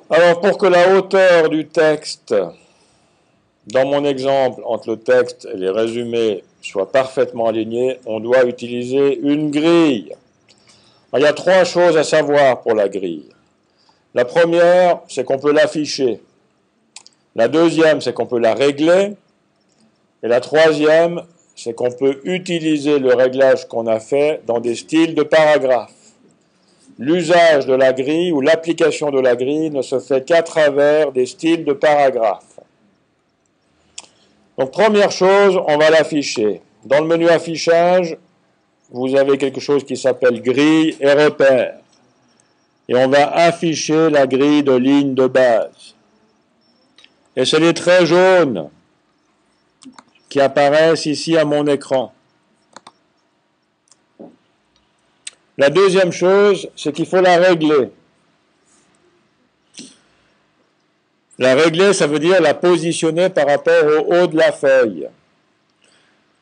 Alors, pour que la hauteur du texte, dans mon exemple, entre le texte et les résumés, soit parfaitement alignée, on doit utiliser une grille. Alors, il y a trois choses à savoir pour la grille. La première, c'est qu'on peut l'afficher. La deuxième, c'est qu'on peut la régler. Et la troisième, c'est qu'on peut utiliser le réglage qu'on a fait dans des styles de paragraphes. L'usage de la grille ou l'application de la grille ne se fait qu'à travers des styles de paragraphes. Donc, première chose, on va l'afficher. Dans le menu affichage, vous avez quelque chose qui s'appelle grille et repères. Et on va afficher la grille de ligne de base. Et c'est les traits jaunes qui apparaissent ici à mon écran. La deuxième chose, c'est qu'il faut la régler. La régler, ça veut dire la positionner par rapport au haut de la feuille.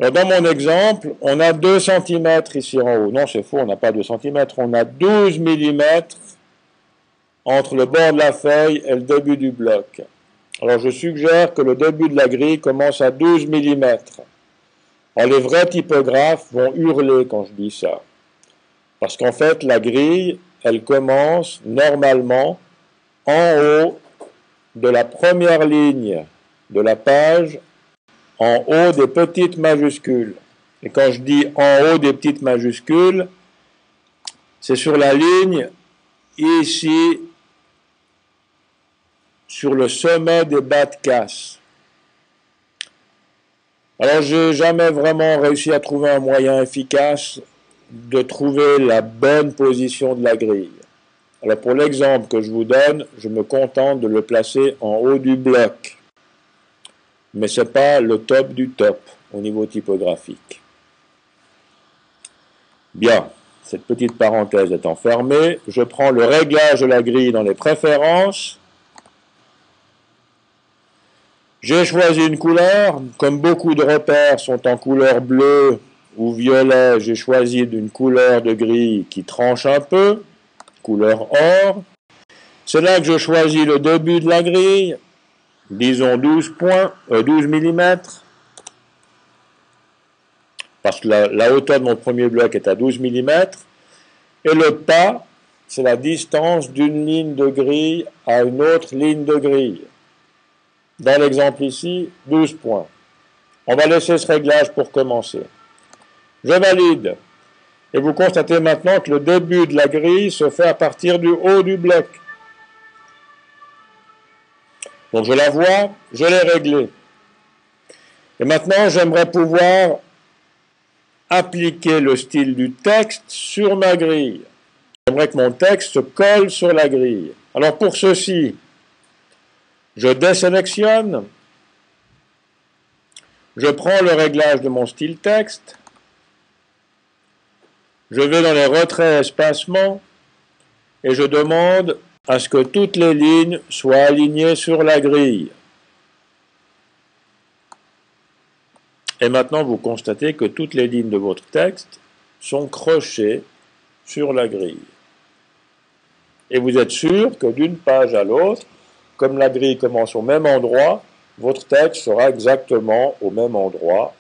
Alors dans mon exemple, on a 2 cm ici en haut. Non, c'est faux, on n'a pas 2 cm, on a 12 mm entre le bord de la feuille et le début du bloc. Alors je suggère que le début de la grille commence à 12 mm. Alors les vrais typographes vont hurler quand je dis ça. Parce qu'en fait, la grille, elle commence normalement en haut de la première ligne de la page, en haut des petites majuscules. Et quand je dis en haut des petites majuscules, c'est sur la ligne ici, sur le sommet des bas de casse. Alors, je n'ai jamais vraiment réussi à trouver un moyen efficace de trouver la bonne position de la grille. Alors, pour l'exemple que je vous donne, je me contente de le placer en haut du bloc. Mais ce n'est pas le top du top au niveau typographique. Bien, cette petite parenthèse étant fermée, je prends le réglage de la grille dans les préférences. J'ai choisi une couleur. Comme beaucoup de repères sont en couleur bleue ou violet, j'ai choisi une couleur de grille qui tranche un peu, couleur or. C'est là que je choisis le début de la grille, disons 12 mm, parce que la hauteur de mon premier bloc est à 12 mm, et le pas, c'est la distance d'une ligne de grille à une autre ligne de grille. Dans l'exemple ici, 12 points. On va laisser ce réglage pour commencer. Je valide. Et vous constatez maintenant que le début de la grille se fait à partir du haut du bloc. Donc je la vois, je l'ai réglée. Et maintenant, j'aimerais pouvoir appliquer le style du texte sur ma grille. J'aimerais que mon texte se colle sur la grille. Alors pour ceci, je désélectionne, je prends le réglage de mon style texte, je vais dans les retraits espacements et je demande à ce que toutes les lignes soient alignées sur la grille. Et maintenant, vous constatez que toutes les lignes de votre texte sont crochées sur la grille. Et vous êtes sûr que d'une page à l'autre, comme la grille commence au même endroit, votre texte sera exactement au même endroit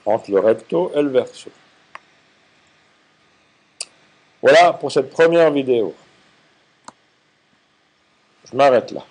entre le recto et le verso. Voilà pour cette première vidéo. Je m'arrête là.